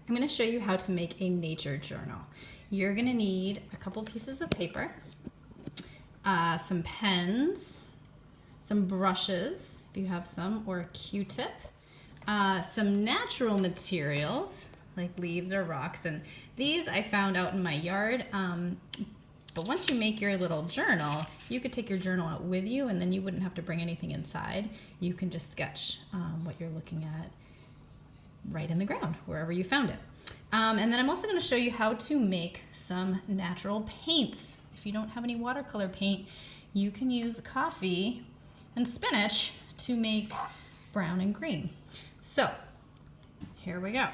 I'm going to show you how to make a nature journal. You're going to need a couple pieces of paper, some pens, some brushes, if you have some, or a Q-tip, some natural materials like leaves or rocks, and these I found out in my yard. But once you make your little journal, you could take your journal out with you and then you wouldn't have to bring anything inside. You can just sketch what you're looking at right in the ground, wherever you found it. And then I'm also going to show you how to make some natural paints. If you don't have any watercolor paint, you can use coffee and spinach to make brown and green. So, here we go.